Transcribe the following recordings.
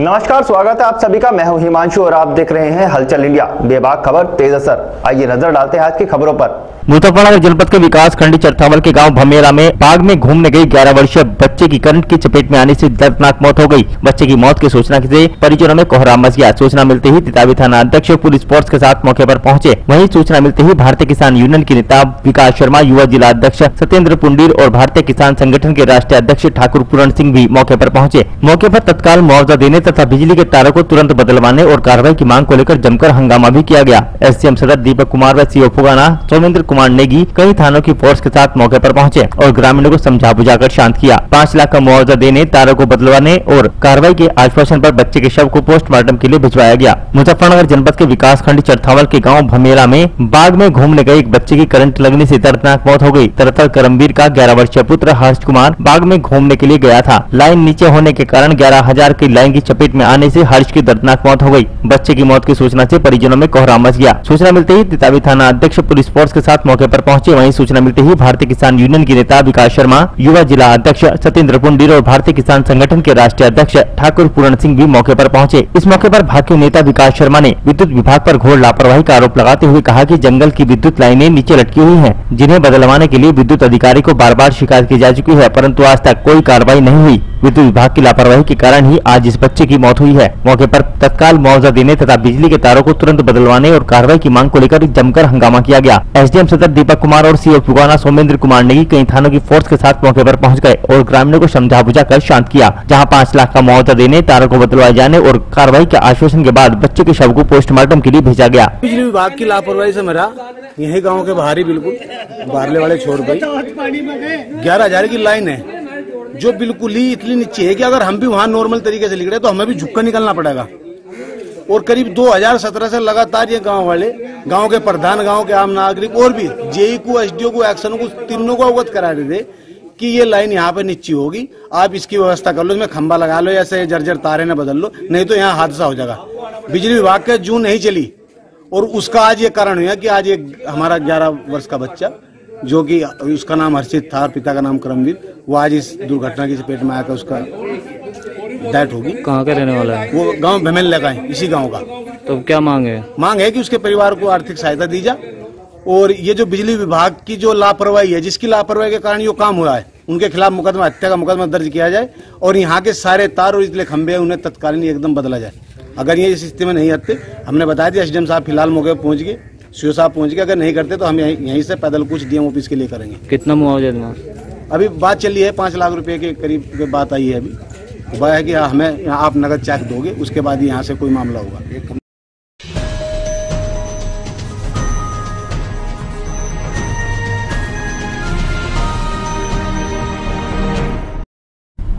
नमस्कार, स्वागत है आप सभी का। मैं हूं हिमांशु और आप देख रहे हैं हलचल इंडिया। बेबाक खबर तेज असर। आइए नजर डालते हैं आज की खबरों पर। मुजफ्फरनगर जनपद के विकास खंड चरथावल के गांव भमेरा में बाग में घूमने गई 11 वर्षीय बच्चे की करंट की चपेट में आने से दर्दनाक मौत हो गई। बच्चे की मौत की सूचना से परिजनों में कोहराम मच गया। सूचना मिलते ही तितावी थाना अध्यक्ष पुलिस फोर्स के साथ मौके पर पहुंचे। वहीं सूचना मिलते ही भारतीय किसान यूनियन के नेता विकास शर्मा, युवा जिला अध्यक्ष सत्येंद्र पुंडीर और भारतीय किसान संगठन के राष्ट्रीय अध्यक्ष ठाकुर पूरण सिंह भी मौके पर पहुंचे। मौके पर तत्काल मुआवजा देने तथा बिजली के तारों को तुरंत बदलवाने और कार्रवाई की मांग को लेकर जमकर हंगामा भी किया गया। एसडीएम सदर दीपक कुमार व सीओ फुगाना सौमेंद्र कुमार नेगी कई थानों की फोर्स के साथ मौके पर पहुंचे और ग्रामीणों को समझा बुझाकर शांत किया। 5 लाख का मुआवजा देने, तारों को बदलवाने और कार्रवाई के आश्वासन पर बच्चे के शव को पोस्टमार्टम के लिए भिजवाया गया। मुजफ्फरनगर जनपद के विकास खंड चरथावल के गांव भमेरा में बाग में घूमने गए एक बच्चे की करंट लगने से दर्दनाक मौत हो गई। दरअसल करमवीर का 11 वर्षीय पुत्र हर्ष कुमार बाग में घूमने के लिए गया था। लाइन नीचे होने के कारण 11,000 की लाइन की चपेट में आने से हर्ष की दर्दनाक मौत हो गई। बच्चे की मौत की सूचना से परिजनों में कोहराम मच गया। सूचना मिलते ही तितावी थाना अध्यक्ष पुलिस फोर्स के साथ मौके पर पहुंचे। वहीं सूचना मिलते ही भारतीय किसान यूनियन के नेता विकास शर्मा, युवा जिला अध्यक्ष सत्येंद्र पुंडीर और भारतीय किसान संगठन के राष्ट्रीय अध्यक्ष ठाकुर पूरण सिंह भी मौके पर पहुंचे। इस मौके पर भाजपा नेता विकास शर्मा ने विद्युत विभाग पर घोर लापरवाही का आरोप लगाते हुए कहा कि जंगल की विद्युत लाइनें नीचे लटकी हुई हैं, जिन्हें बदलवाने के लिए विद्युत अधिकारी को बार-बार शिकायत की जा चुकी है, परंतु आज तक कोई कार्रवाई नहीं हुई। विद्युत विभाग की लापरवाही के कारण ही आज इस बच्चे की मौत हुई है। मौके पर तत्काल मुआवजा देने तथा बिजली के तारों को तुरंत बदलवाने और कार्रवाई की मांग को लेकर जमकर हंगामा किया गया। एसडीएम सदर दीपक कुमार और सीओ फुगाना सौमेंद्र कुमार नेगी कई थानों की फोर्स के साथ मौके पर पहुंच गए और ग्रामीणों को समझा बुझा कर शांत किया। जहां 5 लाख का मुआवजा देने, तारों को बदलवाए जाने और कार्रवाई के आश्वासन के बाद बच्चे के शव को पोस्टमार्टम के लिए भेजा गया। बिजली विभाग की लापरवाही से मेरा यही गाँव के बाहर ही बिल्कुल बारले वाले छोड़ गई 11,000 की लाइन है जो बिल्कुल ही इतनी नीचे है कि अगर हम भी वहाँ नॉर्मल तरीके से निकले तो हमें भी झुक कर निकलना पड़ेगा। और करीब 2017 से लगातार ये गांव वाले, गांव के प्रधान, गांव के आम नागरिक और भी जेई को, एसडीओ को, एक्शन को, तीनों को अवगत करा रहे थे कि ये लाइन यहाँ पे नीचे होगी, आप इसकी व्यवस्था कर लो, इसमें खंबा लगा लो, ऐसे जर्जर तारे न बदल लो, नहीं तो यहाँ हादसा हो जाएगा। बिजली विभाग के जून नहीं चली और उसका आज ये कारण हुआ कि आज एक हमारा 11 वर्ष का बच्चा, जो कि उसका नाम हर्षित था और पिता का नाम करमवीर, वो आज इस दुर्घटना की चपेट में आकर उसका डेथ होगी। कहाँ का रहने वाला है? वो गांव भमेल लगा है, इसी गांव का। तो क्या मांग है? मांग है कि उसके परिवार को आर्थिक सहायता दी जाए और ये जो बिजली विभाग की जो लापरवाही है, जिसकी लापरवाही के कारण ये काम हुआ है, उनके खिलाफ मुकदमा, हत्या का मुकदमा दर्ज किया जाए और यहाँ के सारे तार और इसलिए खंभे उन्हें तत्कालीन एकदम बदला जाए। अगर ये इस स्थिति में नहीं हटते, हमने बताया था एसडीएम साहब फिलहाल मौके पर पहुंच गए, सीओ साहब पहुंच गए, अगर नहीं करते तो हम यहीं से पैदल कुछ डीएम ऑफिस के लिए करेंगे। कितना मुआवजा देना? अभी बात चली है 5 लाख रुपए के करीब बात आई है। अभी वह है कि हमें आप नगद चेक दोगे, उसके बाद यहाँ से कोई मामला होगा।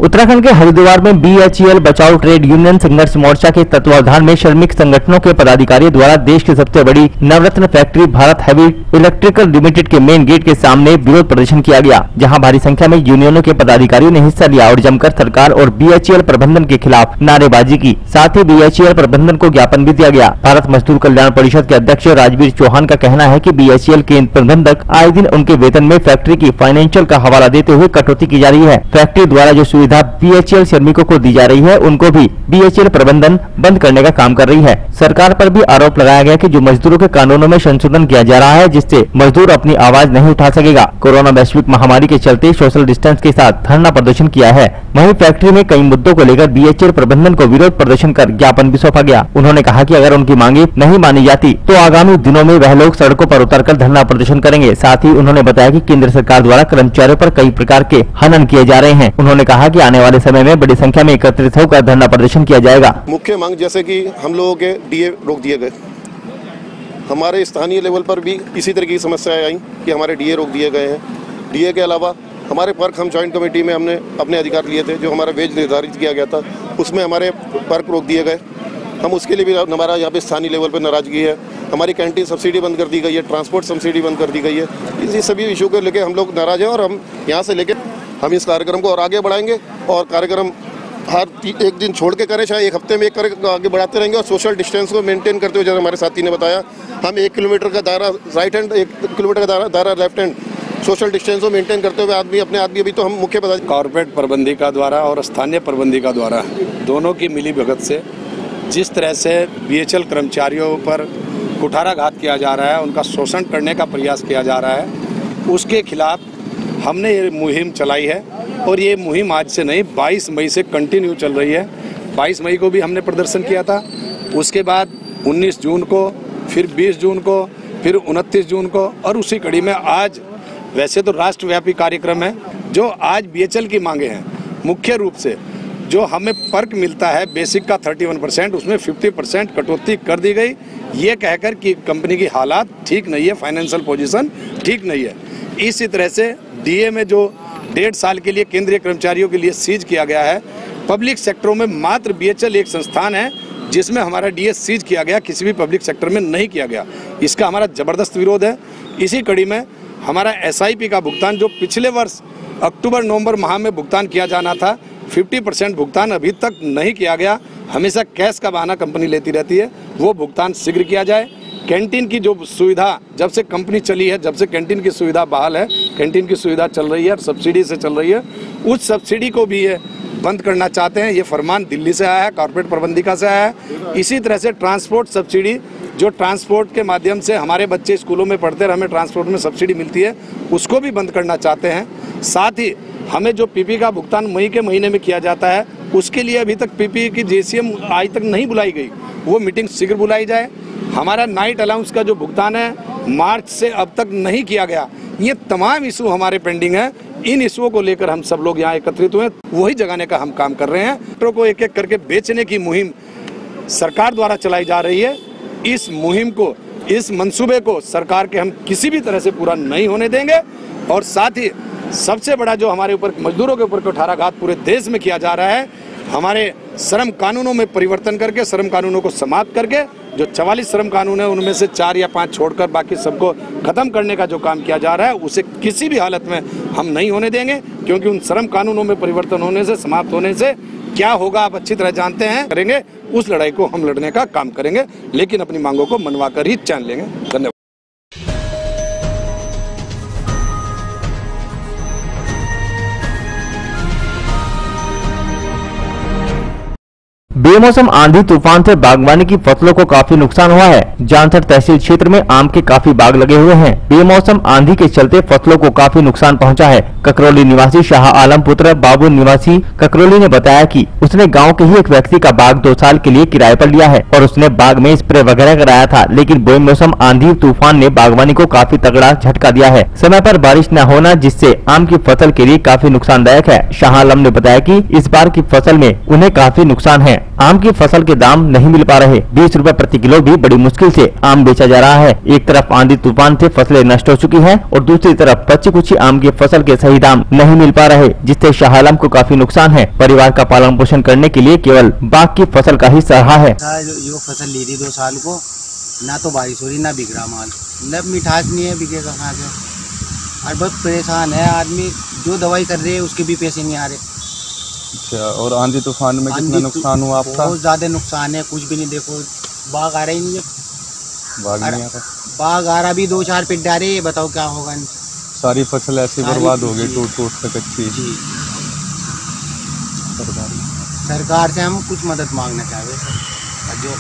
उत्तराखंड के हरिद्वार में बीएचईएल बचाओ ट्रेड यूनियन संघर्ष मोर्चा के तत्वावधान में श्रमिक संगठनों के पदाधिकारियों द्वारा देश की सबसे बड़ी नवरत्न factory Bharat heavy electrical limited के मेन गेट के सामने विरोध प्रदर्शन किया गया, जहां भारी संख्या में यूनियनों के पदाधिकारियों ने हिस्सा लिया और जमकर सरकार और बीएचईएल प्रबंधन के खिलाफ नारेबाजी की। साथ ही बीएचईएल प्रबंधन को ज्ञापन भी दिया गया। भारत मजदूर कल्याण परिषद के अध्यक्ष राजवीर चौहान का कहना है कि बीएचईएल के प्रबंधक आए दिन उनके वेतन में फैक्ट्री की फाइनेंशियल का हवाला देते हुए कटौती की जा रही है। फैक्ट्री द्वारा जो सुविधा बीएचईएल श्रमिकों को दी जा रही है, उनको भी बीएचईएल प्रबंधन बंद करने का काम कर रही है। सरकार पर भी आरोप लगाया गया कि जो मजदूरों के कानूनों में संशोधन किया जा रहा है, जिससे मजदूर अपनी आवाज नहीं उठा सकेगा। कोरोना वैश्विक महामारी के चलते सोशल डिस्टेंस के साथ धरना प्रदर्शन किया है। वहीं फैक्ट्री में कई मुद्दों को लेकर बीएचईएल प्रबंधन को विरोध प्रदर्शन कर ज्ञापन भी सौंपा गया। उन्होंने कहा कि अगर उनकी मांगे नहीं मानी जाती तो आगामी दिनों में वह लोग सड़कों पर उतरकर धरना प्रदर्शन करेंगे। साथ ही उन्होंने बताया कि केंद्र सरकार द्वारा कर्मचारियों पर कई प्रकार के हनन किए जा रहे हैं। उन्होंने कहा कि आने वाले समय में बड़ी संख्या में एकत्रित होकर धरना प्रदर्शन किया जाएगा। मुख्य मांग जैसे कि हम लोगों के डीए रोक दिए गए, हमारे स्थानीय लेवल पर भी इसी तरह की समस्याएं आई कि हमारे डीए रोक दिए गए हैं। डीए के अलावा हमारे पर्क, हम जॉइंट कमेटी में हमने अपने अधिकार लिए थे, जो हमारा वेज निर्धारित किया गया था, उसमें हमारे पर्क रोक दिए गए। हम उसके लिए भी हमारा यहाँ पे स्थानीय लेवल पर नाराजगी है। हमारी कैंटीन सब्सिडी बंद कर दी गई है, ट्रांसपोर्ट सब्सिडी बंद कर दी गई है। इसी सभी इशू को लेकर हम लोग नाराज हैं और हम यहाँ से लेकर हम इस कार्यक्रम को और आगे बढ़ाएंगे और कार्यक्रम हर एक दिन छोड़ के करें, चाहे एक हफ्ते में एक करके आगे बढ़ाते रहेंगे और सोशल डिस्टेंस को मेंटेन करते हुए, जैसे हमारे साथी ने बताया, हम 1 किलोमीटर का दायरा राइट हैंड, 1 किलोमीटर का दायरा लेफ्ट हैंड सोशल डिस्टेंस को मेंटेन करते हुए आदमी अपने आदमी अभी तो हम मुख्य पदाधिकारी कॉर्पोरेट प्रबंधिका द्वारा और स्थानीय प्रबंधिका द्वारा दोनों की मिली भगत से जिस तरह से BHL कर्मचारियों पर कुठाराघात किया जा रहा है, उनका शोषण करने का प्रयास किया जा रहा है, उसके खिलाफ हमने ये मुहिम चलाई है। और ये मुहिम आज से नहीं, 22 मई से कंटिन्यू चल रही है। 22 मई को भी हमने प्रदर्शन किया था, उसके बाद 19 जून को, फिर 20 जून को, फिर 29 जून को, और उसी कड़ी में आज वैसे तो राष्ट्रव्यापी कार्यक्रम है। जो आज BHL की मांगे हैं, मुख्य रूप से जो हमें पर्क मिलता है बेसिक का 31%, उसमें 50% कटौती कर दी गई, ये कहकर कि कंपनी की हालात ठीक नहीं है, फाइनेंशियल पोजीशन ठीक नहीं है। इसी तरह से DA में जो 1.5 साल के लिए केंद्रीय कर्मचारियों के लिए सीज किया गया है, पब्लिक सेक्टरों में मात्र BHL एक संस्थान है जिसमें हमारा DA सीज किया गया, किसी भी पब्लिक सेक्टर में नहीं किया गया। इसका हमारा ज़बरदस्त विरोध है। इसी कड़ी में हमारा SIP का भुगतान जो पिछले वर्ष अक्टूबर-नवंबर माह में भुगतान किया जाना था, 50% भुगतान अभी तक नहीं किया गया। हमेशा कैश का बहाना कंपनी लेती रहती है, वो भुगतान शीघ्र किया जाए। कैंटीन की जो सुविधा जब से कंपनी चली है, जब से कैंटीन की सुविधा बहाल है, कैंटीन की सुविधा चल रही है और सब्सिडी से चल रही है, उस सब्सिडी को भी ये बंद करना चाहते हैं। ये फरमान दिल्ली से आया है, कॉर्पोरेट प्रबंधिका से आया है। इसी तरह से ट्रांसपोर्ट सब्सिडी, जो ट्रांसपोर्ट के माध्यम से हमारे बच्चे स्कूलों में पढ़ते हैं, हमें ट्रांसपोर्ट में सब्सिडी मिलती है, उसको भी बंद करना चाहते हैं। साथ ही हमें जो PP का भुगतान मई के महीने में किया जाता है, उसके लिए अभी तक PP की JCM आज तक नहीं बुलाई गई, वो मीटिंग शीघ्र बुलाई जाए। हमारा नाइट अलाउंस का जो भुगतान है मार्च से अब तक नहीं किया गया। ये तमाम इशू हमारे पेंडिंग है। इन इशुओं को लेकर हम सब लोग यहाँ एकत्रित हुए, वही जगाने का हम काम कर रहे हैं। ट्रकों को एक एक करके बेचने की मुहिम सरकार द्वारा चलाई जा रही है। इस मुहिम को, इस मंसूबे को सरकार के हम किसी भी तरह से पूरा नहीं होने देंगे। और साथ ही सबसे बड़ा जो हमारे ऊपर मजदूरों के ऊपर कुठाराघात पूरे देश में किया जा रहा है, हमारे श्रम कानूनों में परिवर्तन करके, श्रम कानूनों को समाप्त करके, जो 44 श्रम कानून है उनमें से 4 या 5 छोड़कर बाकी सबको खत्म करने का जो काम किया जा रहा है, उसे किसी भी हालत में हम नहीं होने देंगे। क्योंकि उन श्रम कानूनों में परिवर्तन होने से, समाप्त होने से क्या होगा आप अच्छी तरह जानते हैं। करेंगे उस लड़ाई को हम लड़ने का काम करेंगे, लेकिन अपनी मांगों को मनवा कर ही चैन लेंगे। धन्यवाद। बेमौसम आंधी तूफान से बागवानी की फसलों को काफी नुकसान हुआ है। जानसर तहसील क्षेत्र में आम के काफी बाग लगे हुए हैं। बेमौसम आंधी के चलते फसलों को काफी नुकसान पहुंचा है। ककरौली निवासी शाह आलम पुत्र बाबू निवासी ककरौली ने बताया कि उसने गांव के ही एक व्यक्ति का बाग 2 साल के लिए किराए पर लिया है और उसने बाग में स्प्रे वगैरह कराया था, लेकिन बेमौसम आंधी तूफान ने बागवानी को काफी तगड़ा झटका दिया है। समय पर बारिश न होना जिससे आम की फसल के लिए काफी नुकसानदायक है। शाह आलम ने बताया कि इस बार की फसल में उन्हें काफी नुकसान है। आम की फसल के दाम नहीं मिल पा रहे। 20 रुपए प्रति किलो भी बड़ी मुश्किल से आम बेचा जा रहा है। एक तरफ आंधी तूफान से फसलें नष्ट हो चुकी हैं और दूसरी तरफ बची कुछ आम की फसल के सही दाम नहीं मिल पा रहे, जिससे शाह आलम को काफी नुकसान है। परिवार का पालन पोषण करने के लिए केवल बाग की फसल का ही सहारा है। जो फसल ली थी 2 साल को, ना तो बारिश हो रही, ना बिक रहा माल, न मिठास नहीं है, बिकेगा कहाँ से। और बहुत परेशान है आदमी, जो दवाई कर रहे हैं उसके भी पैसे नहीं आ रहे। अच्छा, और आंधी तूफान में कितना नुकसान हुआ आपका? बहुत ज्यादा नुकसान है, कुछ भी नहीं। देखो बाग आ रहा ही नहीं है, बाग नहीं आ रहा। बाग आ रहा भी 2-4 पिट डाले, बताओ क्या होगा। सारी फसल ऐसी बर्बाद हो गई, टूट से कच्ची। सरकार से हम कुछ मदद मांगना चाहते हैं। जो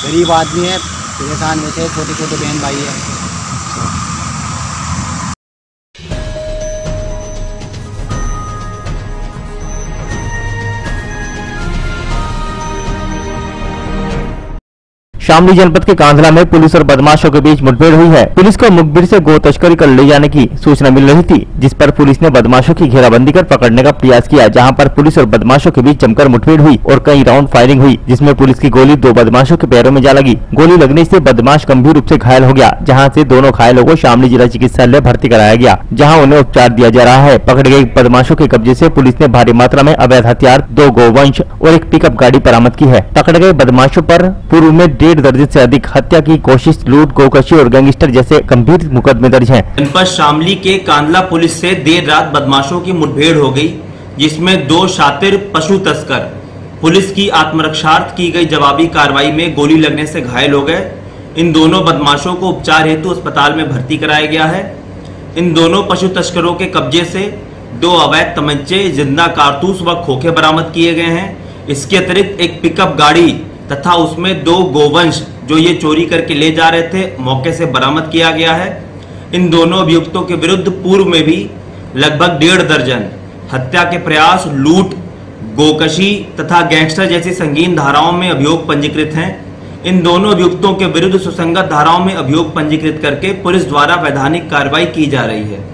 गरीब आदमी है, परेशान में से, छोटे छोटे बहन भाई है। शामली जनपद के कांधला में पुलिस और बदमाशों के बीच मुठभेड़ हुई है। पुलिस को मुखबिर से गो तस्करी कर ले जाने की सूचना मिल रही थी, जिस पर पुलिस ने बदमाशों की घेराबंदी कर पकड़ने का प्रयास किया, जहां पर पुलिस और बदमाशों के बीच जमकर मुठभेड़ हुई और कई राउंड फायरिंग हुई, जिसमें पुलिस की गोली 2 बदमाशों के पैरों में जा लगी। गोली लगने से बदमाश गंभीर रूप से घायल हो गया, जहाँ से दोनों घायलों को शामली जिला चिकित्सालय भर्ती कराया गया, जहाँ उन्हें उपचार दिया जा रहा है। पकड़े गए बदमाशों के कब्जे से पुलिस ने भारी मात्रा में अवैध हथियार, 2 गोवंश और एक पिकअप गाड़ी बरामद की है। पकड़े गए बदमाशों पर पूर्व में 1.5 दर्जन से अधिक हत्या की कोशिश, लूट, गोकशी और गैंगस्टर जैसे गंभीर मुकदमे दर्ज हैं। जनपद शामली के कांदला पुलिस से देर रात बदमाशों की मुठभेड़ हो गई, जिसमें 2 शातिर पशु तस्कर पुलिस की आत्मरक्षार्थ की गई जवाबी कार्रवाई में गोली लगने से घायल हो गए। इन दोनों बदमाशों को उपचार हेतु अस्पताल में भर्ती कराया गया है। इन दोनों पशु तस्करों के कब्जे से 2 अवैध तमंचे, जिंदा कारतूस व खोखे बरामद किए गए हैं। इसके अतिरिक्त एक पिकअप गाड़ी तथा उसमें 2 गोवंश जो ये चोरी करके ले जा रहे थे, मौके से बरामद किया गया है। इन दोनों अभियुक्तों के विरुद्ध पूर्व में भी लगभग 1.5 दर्जन हत्या के प्रयास, लूट, गोकशी तथा गैंगस्टर जैसी संगीन धाराओं में अभियोग पंजीकृत हैं। इन दोनों अभियुक्तों के विरुद्ध सुसंगत धाराओं में अभियोग पंजीकृत करके पुलिस द्वारा वैधानिक कार्रवाई की जा रही है।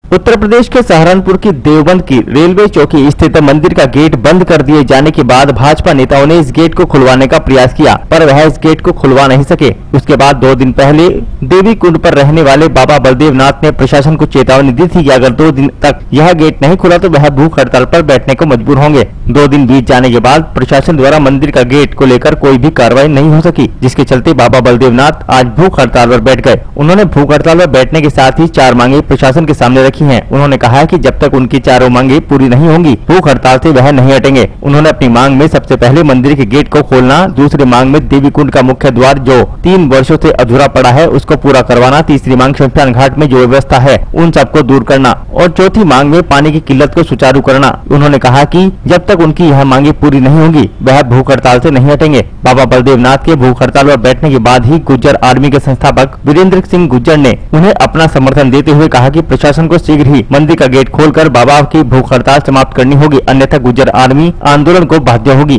उत्तर प्रदेश के सहारनपुर की देवबंद की रेलवे चौकी स्थित मंदिर का गेट बंद कर दिए जाने के बाद भाजपा नेताओं ने इस गेट को खुलवाने का प्रयास किया, पर वह इस गेट को खुलवा नहीं सके। उसके बाद 2 दिन पहले देवी कुंड पर रहने वाले बाबा बलदेव नाथ ने प्रशासन को चेतावनी दी थी कि अगर 2 दिन तक यह गेट नहीं खुला तो वह भूख हड़ताल पर बैठने को मजबूर होंगे। 2 दिन बीत जाने के बाद प्रशासन द्वारा मंदिर का गेट को लेकर कोई भी कार्रवाई नहीं हो सकी, जिसके चलते बाबा बलदेव नाथ आज भूख हड़ताल पर बैठ गए। उन्होंने भूख हड़ताल पर बैठने के साथ ही 4 मांगे प्रशासन के सामने रखी हैं। उन्होंने कहा है कि जब तक उनकी 4 मांगे पूरी नहीं होंगी, भूख हड़ताल से वह नहीं हटेंगे। उन्होंने अपनी मांग में सबसे पहले मंदिर के गेट को खोलना, दूसरी मांग में देवी कुंड का मुख्य द्वार जो 3 वर्षों से अधूरा पड़ा है उसको पूरा करवाना, तीसरी मांग शमशान घाट में जो व्यवस्था है उन सबको दूर करना और चौथी मांग में पानी की किल्लत को सुचारू करना। उन्होंने कहा कि जब तक उनकी यह मांगे पूरी नहीं होंगी वह भूख हड़ताल से नहीं हटेंगे। बाबा बलदेव नाथ के भूख हड़ताल पर बैठने के बाद ही गुर्जर आर्मी के संस्थापक वीरेंद्र सिंह गुर्जर ने उन्हें अपना समर्थन देते हुए कहा कि प्रशासन को शीघ्र ही मंदिर का गेट खोलकर बाबा की भूख हड़ताल समाप्त करनी होगी, अन्यथा गुर्जर आर्मी आंदोलन को बाध्य होगी।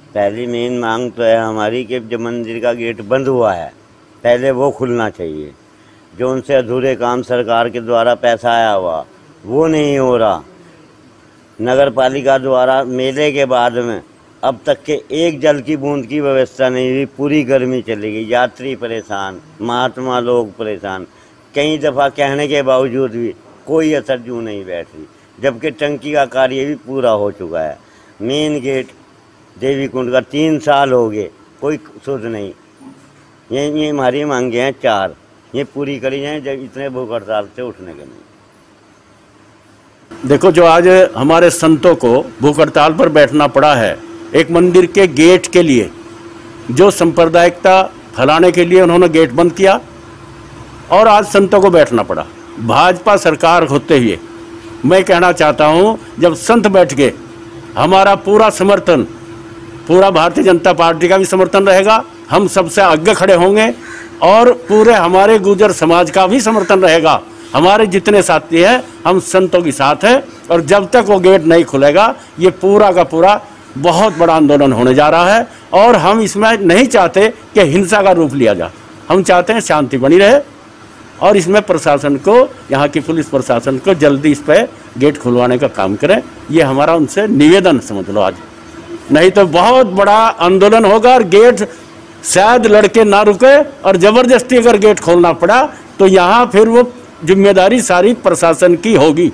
पहली मेन मांग तो है हमारी कि जब मंदिर का गेट बंद हुआ है पहले वो खुलना चाहिए। जो उनसे अधूरे काम सरकार के द्वारा पैसा आया हुआ वो नहीं हो रहा। नगर पालिका द्वारा मेले के बाद में अब तक के एक जल की बूंद की व्यवस्था नहीं हुई। पूरी गर्मी चली गई, यात्री परेशान, महात्मा लोग परेशान। कई दफ़ा कहने के बावजूद भी कोई असर जू नहीं बैठ रही, जबकि टंकी का कार्य भी पूरा हो चुका है। मेन गेट देवी कुंड का 3 साल हो गए, कोई सुध नहीं। ये हमारी मांगे हैं 4, ये पूरी करी जाए जब इतने भूख हड़ताल से उठने के नहीं। देखो, जो आज हमारे संतों को भूख हड़ताल पर बैठना पड़ा है एक मंदिर के गेट के लिए, जो सांप्रदायिकता फैलाने के लिए उन्होंने गेट बंद किया और आज संतों को बैठना पड़ा। भाजपा सरकार होते हुए मैं कहना चाहता हूं, जब संत बैठ गए हमारा पूरा समर्थन, पूरा भारतीय जनता पार्टी का भी समर्थन रहेगा, हम सबसे आगे खड़े होंगे और पूरे हमारे गुर्जर समाज का भी समर्थन रहेगा। हमारे जितने साथी हैं हम संतों के साथ हैं और जब तक वो गेट नहीं खुलेगा ये पूरा का पूरा बहुत बड़ा आंदोलन होने जा रहा है। और हम इसमें नहीं चाहते कि हिंसा का रूप लिया जाए, हम चाहते हैं शांति बनी रहे और इसमें प्रशासन को, यहाँ की पुलिस प्रशासन को जल्दी इस पर गेट खुलवाने का काम करें। ये हमारा उनसे निवेदन समझ लो आज, नहीं तो बहुत बड़ा आंदोलन होगा और गेट शायद लड़के ना रुके और जबरदस्ती अगर गेट खोलना पड़ा तो यहाँ फिर वो जिम्मेदारी सारी प्रशासन की होगी।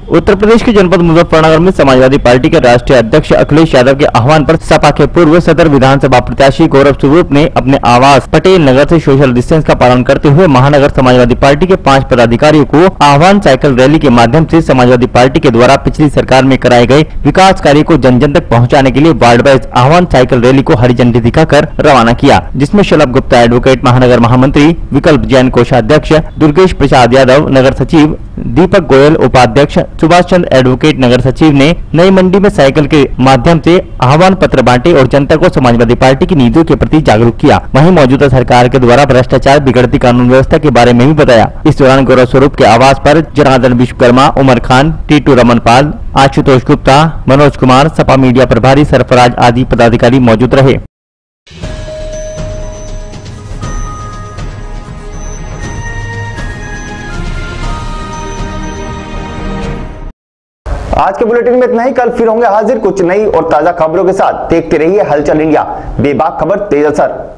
उत्तर प्रदेश के जनपद मुजफ्फरनगर में समाजवादी पार्टी के राष्ट्रीय अध्यक्ष अखिलेश यादव के आह्वान पर सपा के पूर्व सदर विधानसभा प्रत्याशी गौरव स्वरूप ने अपने आवास पटेल नगर से सोशल डिस्टेंस का पालन करते हुए महानगर समाजवादी पार्टी के 5 पदाधिकारियों को आह्वान साइकिल रैली के माध्यम से समाजवादी पार्टी के द्वारा पिछली सरकार में कराए गए विकास कार्य को जन जन तक पहुँचाने के लिए वार्ड वाइज आह्वान साइकिल रैली को हरी झंडी दिखाकर रवाना किया, जिसमें शलभ गुप्ता एडवोकेट महानगर महामंत्री, विकल्प जैन कोषाध्यक्ष, दुर्गेश प्रसाद यादव नगर सचिव, दीपक गोयल उपाध्यक्ष, सुभाष चंद्र एडवोकेट नगर सचिव ने नई मंडी में साइकिल के माध्यम से आह्वान पत्र बांटे और जनता को समाजवादी पार्टी की नीतियों के प्रति जागरूक किया। वहीं मौजूदा सरकार के द्वारा भ्रष्टाचार, बिगड़ती कानून व्यवस्था के बारे में भी बताया। इस दौरान गौरव स्वरूप के आवास पर जनार्दन विश्वकर्मा, उमर खान, टीटू रमनपाल, आशुतोष गुप्ता, मनोज कुमार, सपा मीडिया प्रभारी सरफराज आदि पदाधिकारी मौजूद रहे। आज के बुलेटिन में इतना ही। कल फिर होंगे हाजिर कुछ नई और ताजा खबरों के साथ। देखते रहिए हलचल इंडिया, बेबाक खबर तेज असर।